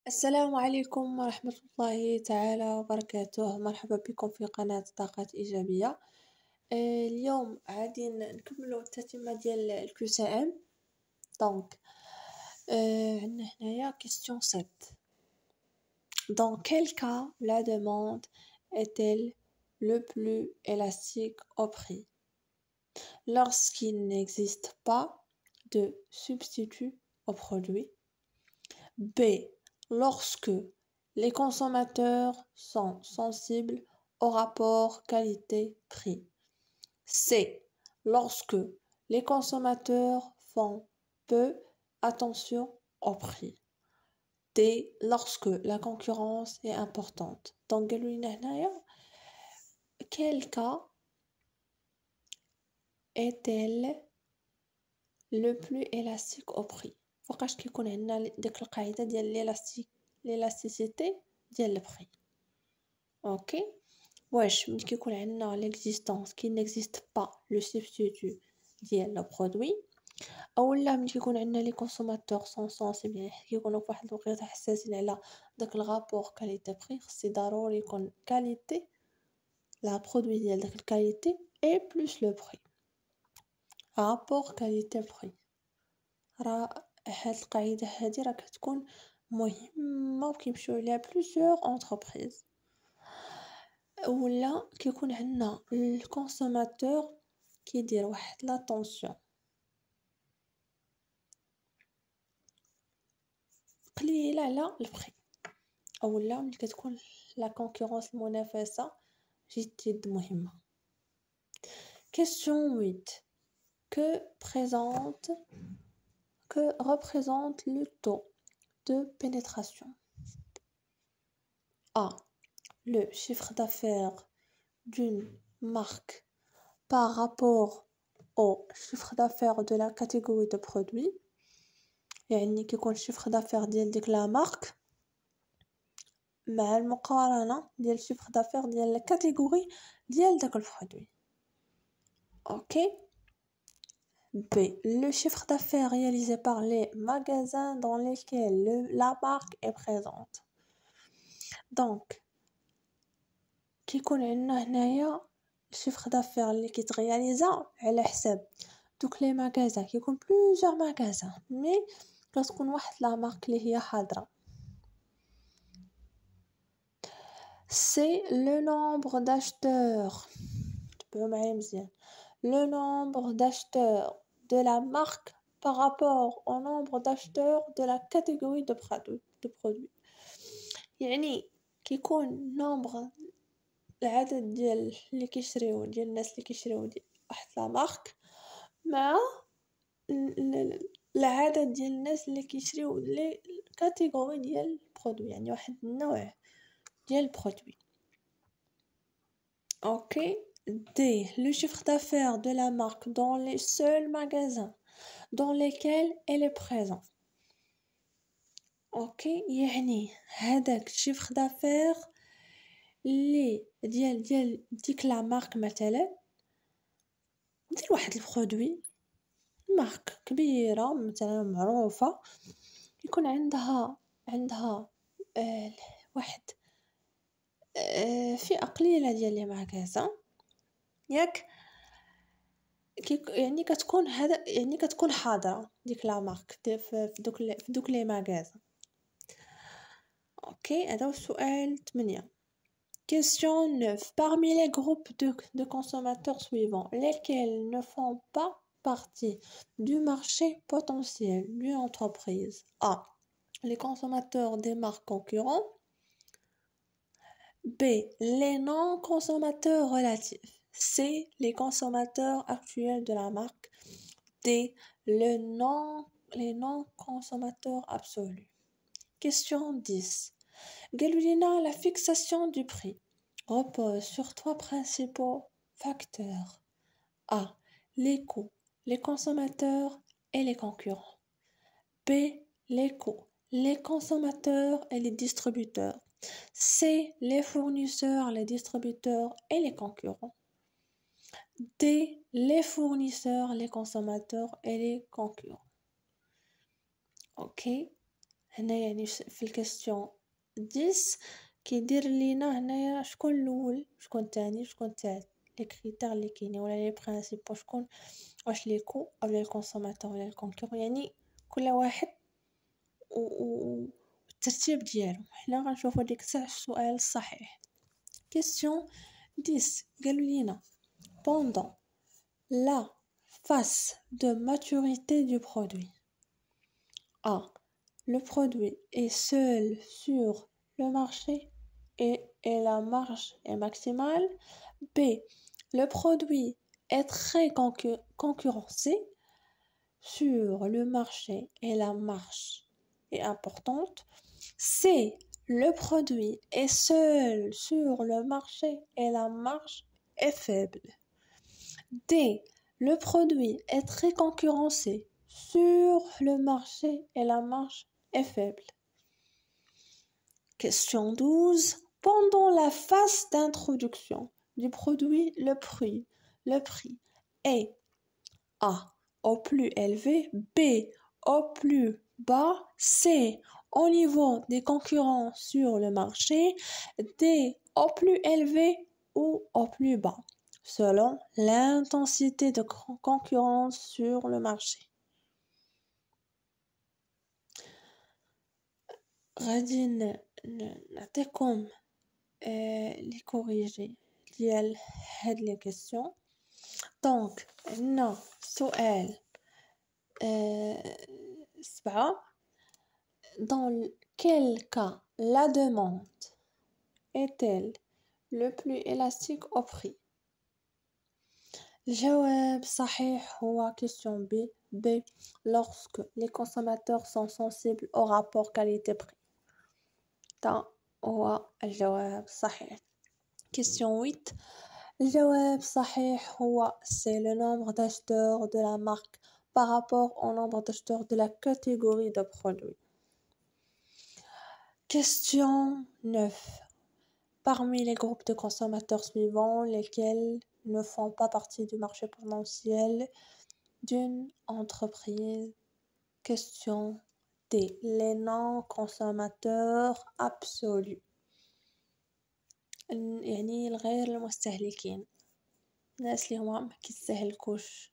السلام عليكم ورحمة الله تعالى وبركاته، مرحبا بكم في قناة طاقات إيجابية. اليوم غادي نكملو التتمة ديال الQCM. دونك عندنا هنايا question 7. Dans quel cas la demande est-elle le plus élastique au prix? Lorsqu'il n'existe pas de substitut au produit. B. Lorsque les consommateurs sont sensibles au rapport qualité-prix. C. Lorsque les consommateurs font peu attention au prix. D. Lorsque la concurrence est importante. Donc, quel cas est-elle le plus élastique au prix؟ فوقاش كيكون عندنا ديك القاعده ديال l'élasticité ديال البري. اوكي واش ملي كيكون عندنا l'existence qui n'existe pas le substitut ديال le produit، اولا ملي كيكون عندنا لي كونسوماتور سون سونسيبل، يعني كيكونوا فواحد الوقيته حساسين على داك الغابور كاليتي بري، خصي ضروري يكون كاليتي لا برودوي ديال داك الكاليتي اي بلس لو بري. rapport qualité prix راه هاد القاعده هادي راه كتكون مهمه وكيمشيو عليها بلوزيور انتربريز. ولا كيكون عندنا الكونسوماتور كيدير واحد لاتونسيون قليله على البري، اولا ملي كتكون لا كونكورونس المنافسه جد مهمه. question 8. que représente le taux de pénétration? A. Le chiffre d'affaires d'une marque par rapport au chiffre d'affaires de la catégorie de produits. يعني كيكون chiffre d'affaires ديال ديك لا مارك مع المقارنة ديال chiffre d'affaires ديال لا catégorie ديال داك البرودوي. اوكي. B. Le chiffre d'affaires réalisé par les magasins dans lesquels la marque est présente. Donc كيكون عندنا هنايا الشيفر دافير اللي كيتغياليزا على حساب دوك لي ماغازا، كيكون بلوزيور ماغازا مي كتكون واحد لا مارك اللي هي حاضره. سي لو نومبر داشتور، تبعوا معايا مزيان، لو نومبر داشتور de la marque par rapport au nombre d'acheteurs de la catégorie de produits. يعني كيكون نومبر العدد ديال اللي كيشريو ديال الناس اللي كيشريو ديال واحد لا مارك مع العدد ديال الناس اللي كيشريو لي كاتيجوري ديال البرودوي، يعني واحد النوع ديال البرودوي. اوكي. D. Le chiffre d'affaires de la marque dans les seuls magasins dans lesquels elle est présente. اوكي، يعني هذاك الشيفر دافير اللي ديال ديك لا مارك، مثلا ديال واحد البرودوي مارك كبيره مثلا معروفه، يكون عندها واحد فئه قليله ديال لي ماغازان، ياك يعني كتكون هذا، يعني كتكون حاضره ديك لا مارك في دوك لي ماغازان. اوكي، هذا هو السؤال 8. Question 9. Parmi les groupes de consommateurs suivants, lesquels ne font pas partie du marché potentiel d'une entreprise? A. Les consommateurs des marques concurrentes. B. Les non-consommateurs relatifs. C. Les consommateurs actuels de la marque. D. Les non-consommateurs absolus. Question 10. Galulina, la fixation du prix repose sur 3 principaux facteurs. A. Les coûts, les consommateurs et les concurrents. B. Les coûts, les consommateurs et les distributeurs. C. Les fournisseurs, les distributeurs et les concurrents. D. Les fournisseurs, les consommateurs et les concurrents. Ok. هنا يعني في الكاستيون 10 كيدير لينا هنايا شكون الاول شكون الثاني شكون الثالث لي كريتير اللي كاينين ولا لي برينسيپو شكون واش لي كو او لي كونسوماتور ولا الكونكور يعني كل واحد والترتيب ديالو. حنا غنشوفو ديك الساعه السؤال الصحيح. كاستيون 10 قالوا لينا pendant la phase de maturité du produit. A. Le produit est seul sur le marché et la marge est maximale. B. Le produit est très concurrencé sur le marché et la marge est importante. C. Le produit est seul sur le marché et la marge est faible. D. Le produit est très concurrencé sur le marché et la marge est faible. Question 12. Pendant la phase d'introduction du produit, le prix est A. Au plus élevé, B. Au plus bas, C. Au niveau des concurrents sur le marché, D. Au plus élevé ou au plus bas, selon l'intensité de concurrence sur le marché. غادي نعطيكم لي كوريجي ديال هاد لي كيسيون. دونك عندنا سؤال 7. Dans quel cas la demande est-elle le plus élastique au prix? الجواب صحيح هو question B. B. Lorsque les consommateurs sont sensibles au rapport qualité-prix. ده هو الجواب صحيح. question 8. الجواب صحيح هو c'est le nombre d'acheteurs de la marque par rapport au nombre d'acheteurs de la catégorie de produits. Question 9. Parmi les groupes de consommateurs suivants, lesquels ne font pas partie du marché potentiel d'une entreprise? Question D. Les non-consommateurs absolus. يعني الغير المستهلكين، الناس اللي هما ما كيستهلكوش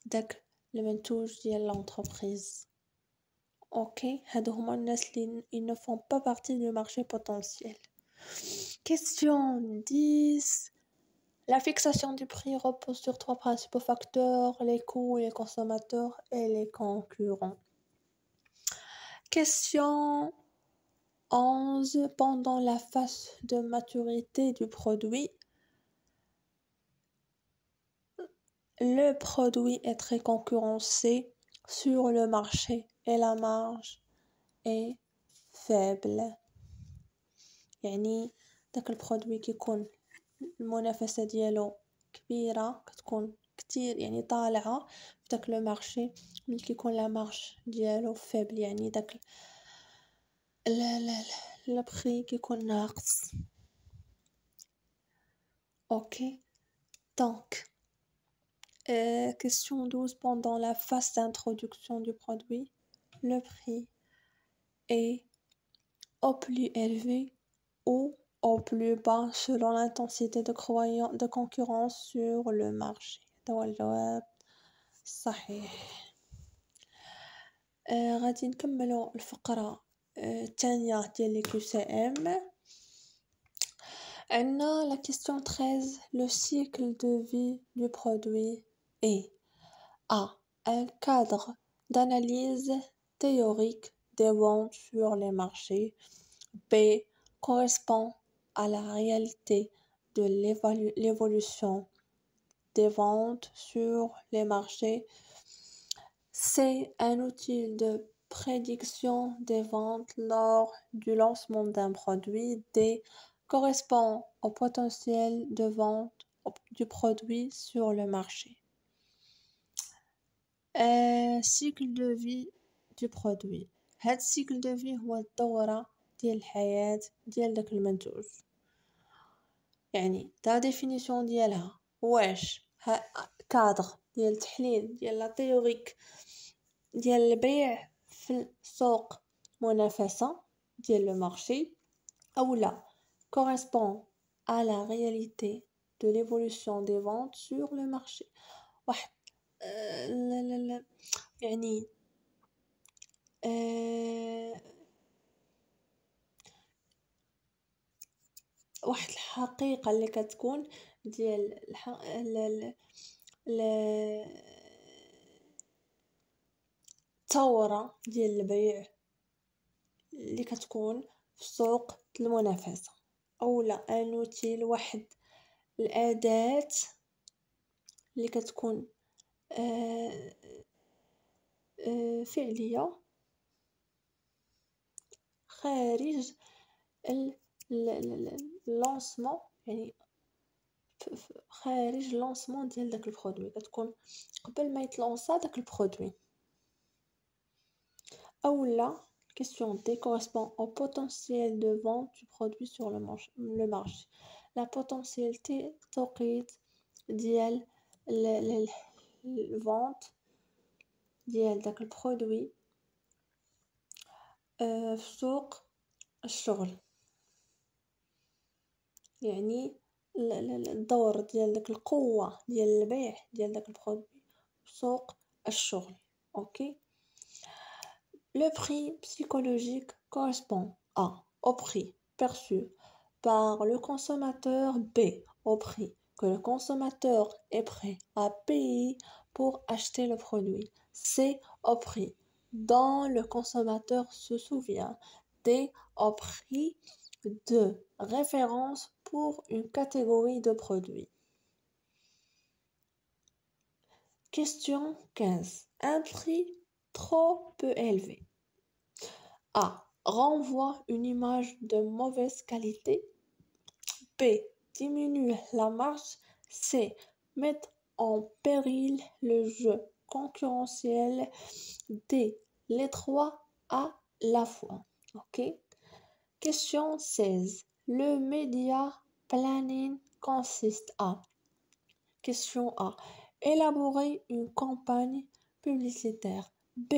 داك المنتوج ديال l'entreprise. اوكي هادو هما الناس اللي ils ne font pas partie du marché potentiel. Question 10. La fixation du prix repose sur 3 principaux facteurs: les coûts, les consommateurs et les concurrents. Question 11. Pendant la phase de maturité du produit, le produit est très concurrencé sur le marché et la marge est faible. يعني داك البرودوي كيكون المنافسة ديالو كبيرة كتكون كتير يعني طالعة في داك لو مارشي، ملي كيكون لا مارج ديالو فيبل يعني داك لا بري كيكون ناقص. اوكي دونك question 12. Pendant la phase d'introduction du produit, le prix est au plus élevé ou au plus bas selon l'intensité de concurrence sur le marché. ده هو الجواب صحيح. غادي نكملوا الفقرة الثانية ديال لي QCM. عندنا la question 13. Le cycle de vie du produit est A. Un cadre d'analyse théorique des ventes sur les marchés. B. Correspond à la réalité de l'évolution des ventes sur les marchés. C'est un outil de prédiction des ventes lors du lancement d'un produit. D. Correspond au potentiel de vente du produit sur le marché. cycle de vie du produit. هاد cycle de vie هو الدورة ديال الحياة ديال داك المنتوج. يعني دا ديفينيسيون ديالها واش كادر ديال التحليل ديال لا تيوريك ديال البيع في السوق منافسة ديال le marché ou là correspond à la réalité de l'évolution des ventes sur le marché. واحد لا يعني واحد الحقيقة اللي كتكون ديال الثورة ديال البيع اللي كتكون في السوق المنافسة اولا انوتيل واحد الاداة اللي كتكون فعلية خارج اللونسمون يعني خارج اللونسمون ديال داك البرودوي كتكون قبل ما يتلونسا داك البرودوي اولا question D correspond au potentiel de vente du produit sur le marché la potentialité توقيت ديال الفونت ديال داك البرودوي في سوق الشغل يعني الدور ديال داك القوة ديال البيع ديال داك البرودوي في سوق الشغل اوكي le prix psychologique correspond A au prix perçu par le consommateur B au prix que le consommateur est prêt à payer pour acheter le produit C au prix dont le consommateur se souvient D au prix de référence pour une catégorie de produits. Question 15. Un prix trop peu élevé. A. Renvoie une image de mauvaise qualité. B. Diminue la marge. C. Met en péril le jeu concurrentiel. D. Les trois à la fois. Ok. Question 16. Le media planning consiste à. Question A. Élaborer une campagne publicitaire. B.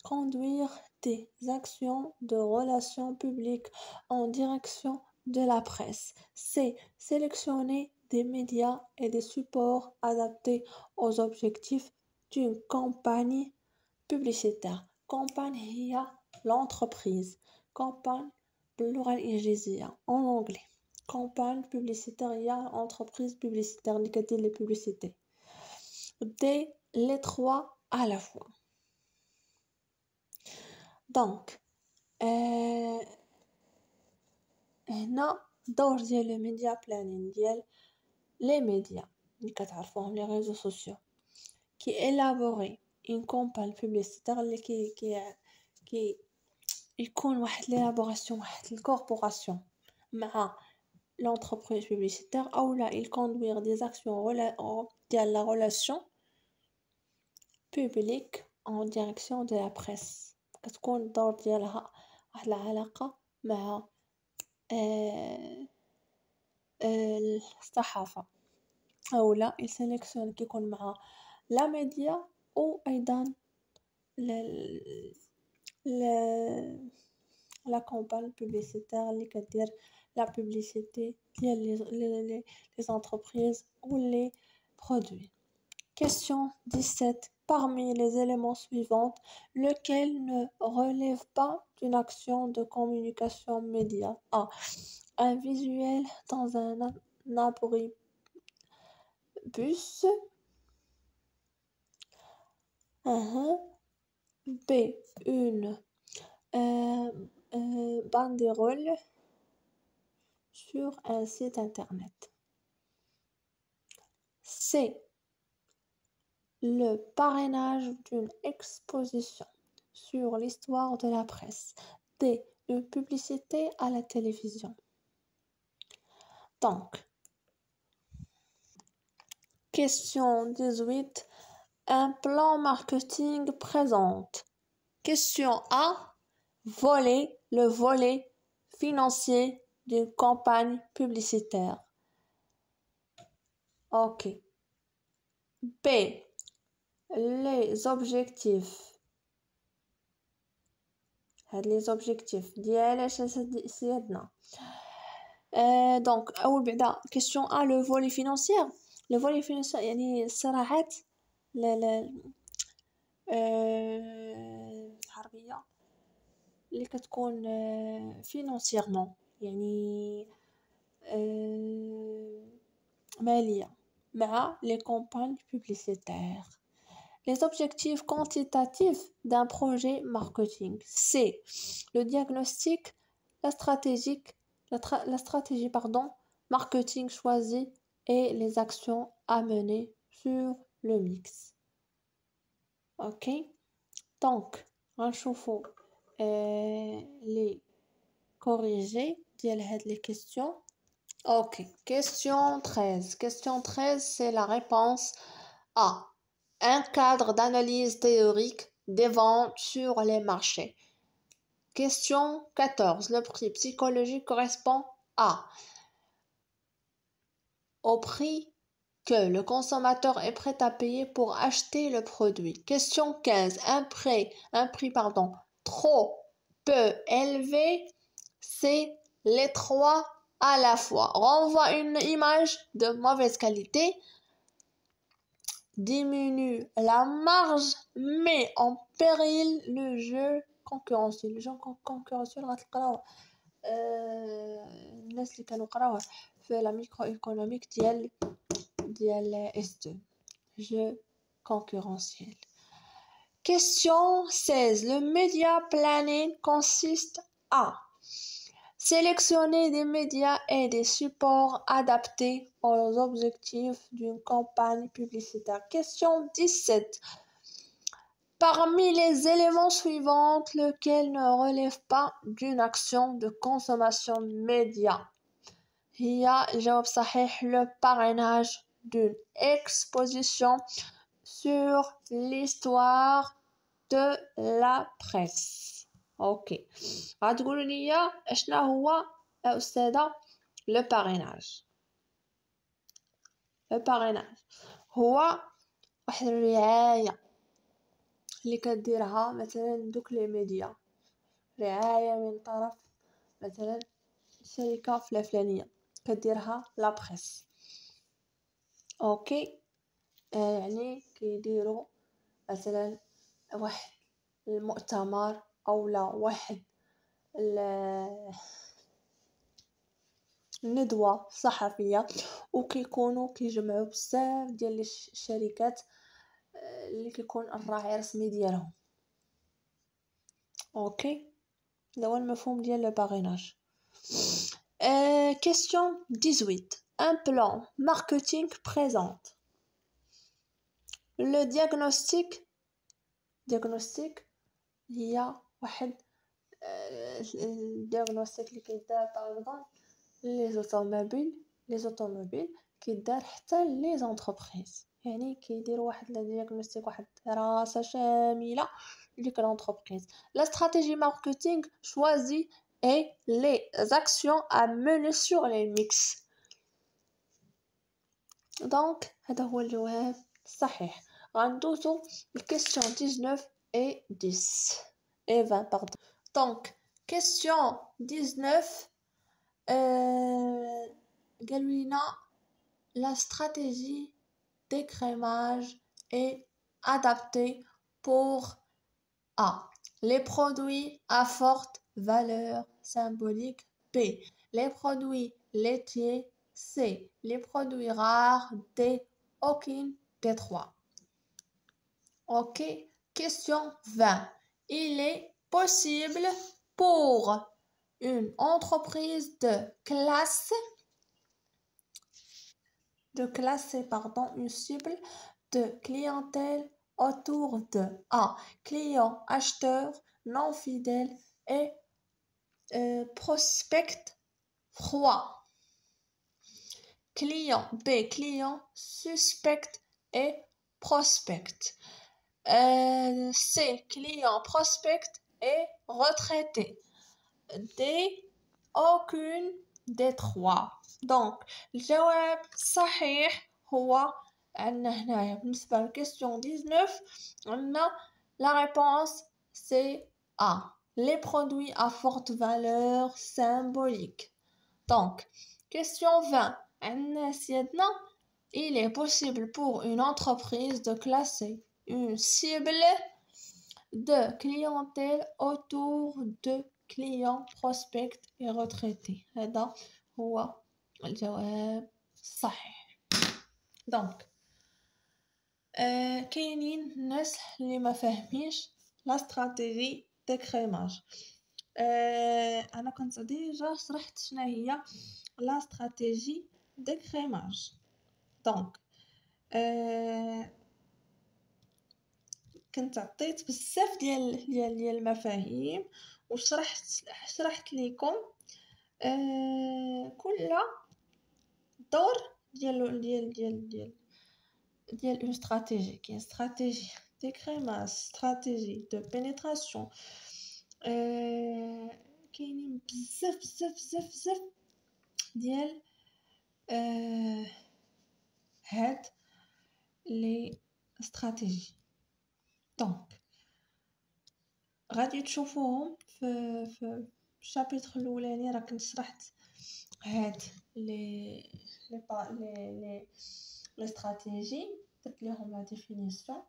Conduire des actions de relations publiques en direction de la presse. C. Sélectionner des médias et des supports adaptés aux objectifs d'une campagne publicitaire. Campagne هي l'entreprise. Campagne باللغة الإنجليزية en anglais. Campagne publicitaire هي entreprise publicitaire اللي كدير les publicités. D. Les trois à la fois. دونك هنا الدور ديال لي ميديا بلانين ديال لي ميديا اللي كتعرفوهم لي ريزو سوسيو كي إلابوري اون كومبان بوبليسيتير اللي كي يكون واحد ليلابوراسيون واحد الكوربوراسيون مع لونتربريز بوبليسيتير اولا il conduire des actions ديال لا relation publique en direction de la presse كتكون الدور ديالها واحد العلاقة مع الصحافة اولا السيليكسيون كيكون مع لا ميديا او ايضا لا كومباني بوبليسيتير اللي كدير لا بوبليسيتي ديال لي entreprises ou les produits. Question 17. Parmi les éléments suivants, lequel ne relève pas d'une action de communication média? A. Un visuel dans un abribus. B. Une banderole sur un site internet. C. Le parrainage d'une exposition sur l'histoire de la presse. D. Une publicité à la télévision. Donc, question 18. Un plan marketing présente. Question A. Le volet financier d'une campagne publicitaire. Ok. B. Les objectifs هاد لي زوبجيكتيف ديالاش سيادنا. دونك اول بعدا كيسيون لو فولي فينانسيير. لو فولي فينانسيير يعني الصراحات لا لا العربيه اللي كتكون فينانسييرمون يعني ماليه مع لي كومباني بوبليسيتير. Les objectifs quantitatifs d'un projet marketing, c'est le diagnostic, la stratégie marketing choisie et les actions à mener sur le mix. Ok, donc on chauffe les corrigés les questions. Ok, question 13. Question 13, c'est la réponse A. Un cadre d'analyse théorique des ventes sur les marchés. Question 14. Le prix psychologique correspond au prix que le consommateur est prêt à payer pour acheter le produit. Question 15. Un prix trop peu élevé, c'est les trois à la fois. Renvoie une image de mauvaise qualité, diminue la marge, met en péril le jeu concurrentiel. Le jeu concurrentiel غتلقاوه الناس اللي كانوا قراوه في لا ميكرو ايكونوميك ديال S2 jeu concurrentiel. Question 16. Le media planning consiste à sélectionner des médias et des supports adaptés aux objectifs d'une campagne publicitaire. Question 17. Parmi les éléments suivants, lequel ne relève pas d'une action de consommation média? Il y a le parrainage d'une exposition sur l'histoire de la presse. اوكي غتقولوا لي اشنا هو استاذه لو باريناج. لو باريناج هو واحد الرعايه اللي كديرها مثلا دوك لي ميديا، رعايه من طرف مثلا شركه فلانيه كديرها لا بريس. اوكي يعني كيديروا مثلا واحد المؤتمر او لا واحد الندوه صحفيه وكيكونوا كيجمعوا بزاف ديال الشركات اللي كيكون الراعي الرسمي ديالهم. اوكي هذا هو المفهوم ديال لو باريناج. question 18. Un plan marketing présente le diagnostic هي واحد الدياغنوستيك اللي كيدار باغ لي زوطوموبيل كيدار حتى لي زونتربريز، يعني كيديروا واحد الدياغنوستيك واحد دراسه شامله لديك لونتربريز. لا استراتيجي ماركتينغ شوازي et les actions à mener sur les mix. Donc هذا هو الجواب الصحيح. غندوزو الكيستيون 19 et 10 et 20 pardon. Donc question 19 قالوا لنا la stratégie d'écrémage est adaptée pour A. Les produits à forte valeur symbolique. B. Les produits laitiers. C. Les produits rares. D. Aucune des trois. Ok. Question 20. Il est possible pour une entreprise de classer une cible de clientèle autour de A. Clients acheteurs non fidèles et prospects froids. Clients suspects et prospects. C. Clients prospects et retraités. D. Aucune des trois. Donc الجواب صحيح هو عندنا هنايا بالنسبة للكيستيون 19 عندنا la réponse c'est A. les produits à forte valeur symbolique. Donc, question 20. عندنا سيادنا il est possible pour une entreprise de classer une cible de clientèle autour de clients prospects et retraités. هذا هو الجواب الصحيح. دونك كاينين الناس اللي ما فاهمينش لا استراتيجي دو كريماج. انا كنت ديجا شرحت شنو هي لا استراتيجي دو كريماج. دونك كنت عطيت بزاف ديال المفاهيم وشرحت لكم كل دور ديال اون استراتيجي. كاين استراتيجي دو كريماج، استراتيجي دو بينيتراسيون، كاينين بزاف ديال هاد لي استراتيجي. دونك غادي تشوفوهم في الشابيتر الاولاني، راه كنت شرحت هاد لي استراتيجي، درت ليهم لا ديفينيسيون.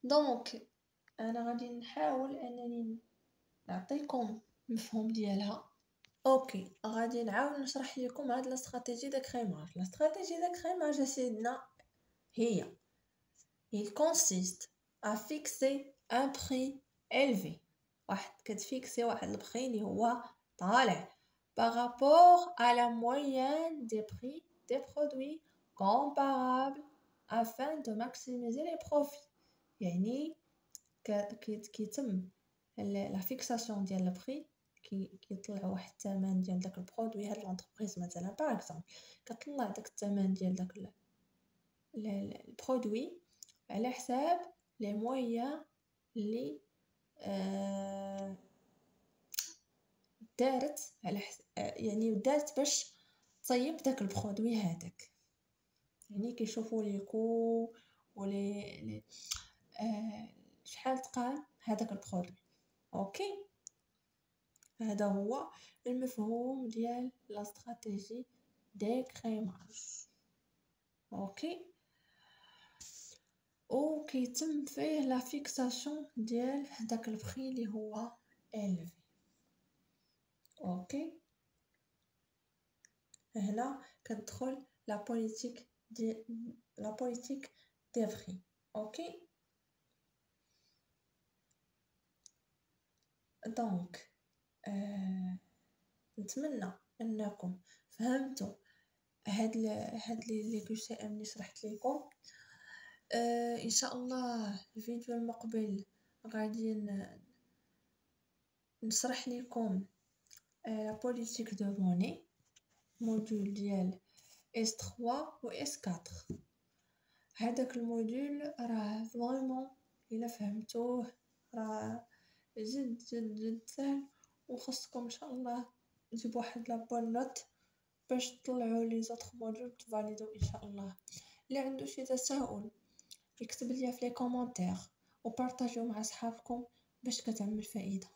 دونك انا غادي نحاول انني نعطيكم مفهوم ديالها. اوكي، غادي نعاود نشرح لكم هاد لا استراتيجي دو كريماج. لا استراتيجي دو كريماج سيدنا هي il consiste à fixer un prix élevé. واحد كتفيكسي واحد البري اللي هو طالع par rapport à la moyenne des prix des produits comparables afin de maximiser les profits. يعني كيتم لا فيكساسيون ديال البري، كيطلع واحد الثمن ديال داك البرودوي. هاد لونتربريز مثلا باغ اكزومبل كطلع داك الثمن ديال داك البرودوي على حساب لي مويان اللي دارت على يعني دارت باش تصيب داك البرودوي هذاك. يعني كيشوفوا لي كو ولي شحال تقام هذاك البرودوي. اوكي، هذا هو المفهوم ديال لا استراتيجي دي كريماج. اوكي، او كيتم فيه لا فيكساسيون ديال داك البري اللي هو الفي. اوكي، هنا كتدخل لا بوليتيك دي بري. اوكي، دونك نتمنى انكم فهمتوا هاد لي كوشي اللي شرحت لكم. ان شاء الله الفيديو المقبل غادي نشرح لكم بوليتيك دو موني موديول ديال S3 و S4. هذاك الموديول راه فريمون الا فهمتوه راه جد سهل، وخصكم ان شاء الله تجيبوا واحد لا بون نوت باش تطلعوا لي زوطخ موديول تفاليدو ان شاء الله. اللي عنده شي تساؤل يكتب لي في لي كومونتير وبارطاجيو مع صحابكم باش كتعمل فائده.